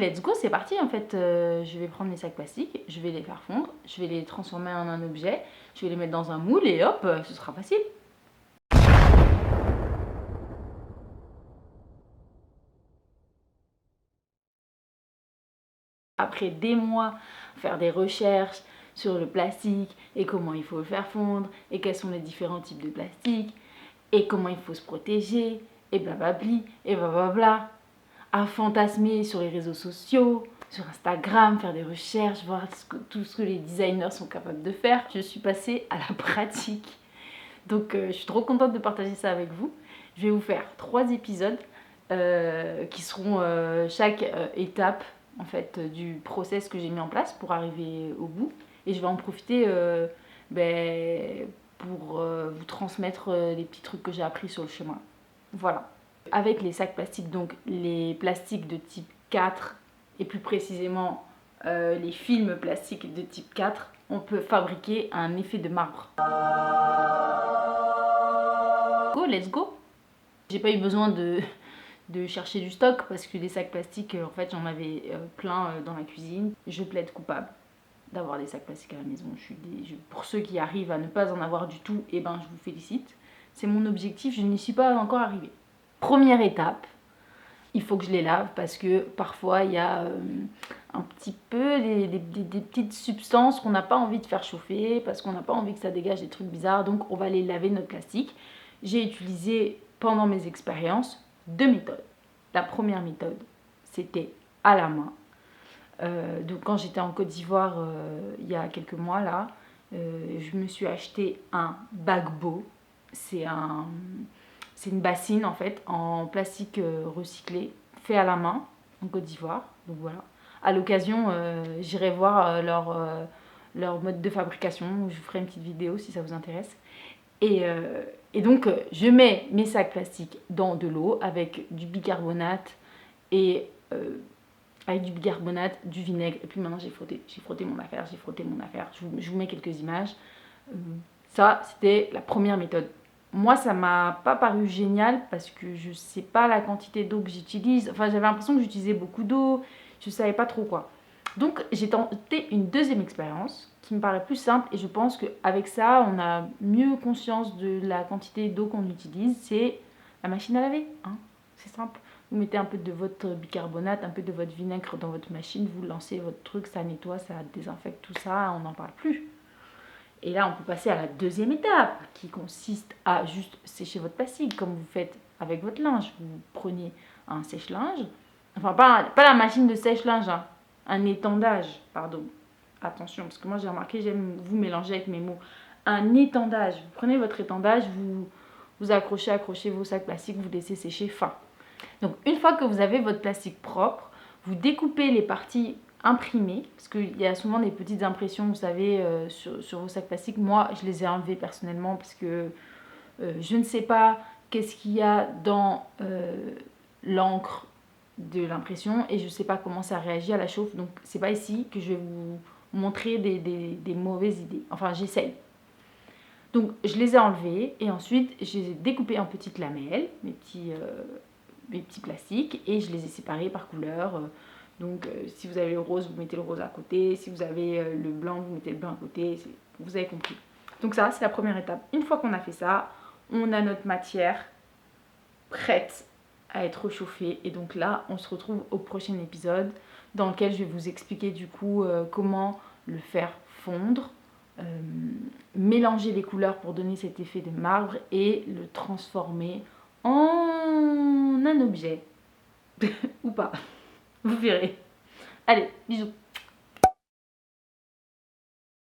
let's go, c'est parti en fait. Je vais prendre mes sacs plastiques, je vais les faire fondre, je vais les transformer en un objet, je vais les mettre dans un moule et hop, ce sera facile. Après des mois, faire des recherches sur le plastique et comment il faut le faire fondre et quels sont les différents types de plastique et comment il faut se protéger et blablabli et blablabla, à fantasmer sur les réseaux sociaux, sur Instagram, faire des recherches, voir tout ce que les designers sont capables de faire. Je suis passée à la pratique. Donc je suis trop contente de partager ça avec vous. Je vais vous faire 3 épisodes qui seront chaque étape en fait du process que j'ai mis en place pour arriver au bout. Et je vais en profiter pour vous transmettre les petits trucs que j'ai appris sur le chemin. Voilà. Avec les sacs plastiques, donc les plastiques de type 4 et plus précisément les films plastiques de type 4, on peut fabriquer un effet de marbre. Go, let's go! J'ai pas eu besoin de chercher du stock parce que des sacs plastiques, en fait, j'en avais plein dans la cuisine. Je plaide coupable d'avoir des sacs plastiques à la maison. Pour ceux qui arrivent à ne pas en avoir du tout, eh ben, je vous félicite. C'est mon objectif, je n'y suis pas encore arrivée. Première étape, il faut que je les lave parce que parfois il y a un petit peu des petites substances qu'on n'a pas envie de faire chauffer parce qu'on n'a pas envie que ça dégage des trucs bizarres, donc on va les laver notre plastique. J'ai utilisé pendant mes expériences 2 méthodes. La première méthode, c'était à la main. Donc quand j'étais en Côte d'Ivoire il y a quelques mois là, je me suis acheté un bagbo. C'est une bassine en fait en plastique recyclé, fait à la main en Côte d'Ivoire. Donc voilà. À l'occasion, j'irai voir leur mode de fabrication. Je vous ferai une petite vidéo si ça vous intéresse. Et donc, je mets mes sacs plastiques dans de l'eau avec du bicarbonate et du vinaigre. Et puis maintenant, j'ai frotté mon affaire. Je vous mets quelques images. Ça, c'était la première méthode. Moi, ça m'a pas paru génial parce que je sais pas la quantité d'eau que j'utilise. Enfin, j'avais l'impression que j'utilisais beaucoup d'eau. Je savais pas trop quoi. Donc, j'ai tenté une deuxième expérience qui me paraît plus simple et je pense qu'avec ça, on a mieux conscience de la quantité d'eau qu'on utilise. C'est la machine à laver. Hein. C'est simple. Vous mettez un peu de votre bicarbonate, un peu de votre vinaigre dans votre machine, vous lancez votre truc, ça nettoie, ça désinfecte tout ça, on n'en parle plus. Et là, on peut passer à la deuxième étape qui consiste à juste sécher votre plastique comme vous faites avec votre linge. Vous prenez un sèche-linge, enfin pas la machine de sèche-linge, hein, un étendage, pardon. Attention, parce que moi j'ai remarqué, j'aime vous mélanger avec mes mots. Un étendage, vous prenez votre étendage, vous accrochez vos sacs plastiques, vous laissez sécher fin. Donc une fois que vous avez votre plastique propre, vous découpez les parties imprimées, parce qu'il y a souvent des petites impressions, vous savez, sur vos sacs plastiques. Moi, je les ai enlevées personnellement parce que je ne sais pas qu'est-ce qu'il y a dans l'encre de l'impression et je ne sais pas comment ça réagit à la chauffe. Donc c'est pas ici que je vais vous montrer des mauvaises idées. Enfin, j'essaye. Donc je les ai enlevées et ensuite je les ai découpées en petites lamelles, mes petits plastiques, et je les ai séparés par couleur. Donc si vous avez le rose, vous mettez le rose à côté. Si vous avez le blanc, vous mettez le blanc à côté. Vous avez compris. Donc ça, c'est la première étape. Une fois qu'on a fait ça, on a notre matière prête à être réchauffée. Et donc là, on se retrouve au prochain épisode dans lequel je vais vous expliquer du coup comment le faire fondre, mélanger les couleurs pour donner cet effet de marbre et le transformer en un objet. Ou pas. Vous verrez. Allez, bisous.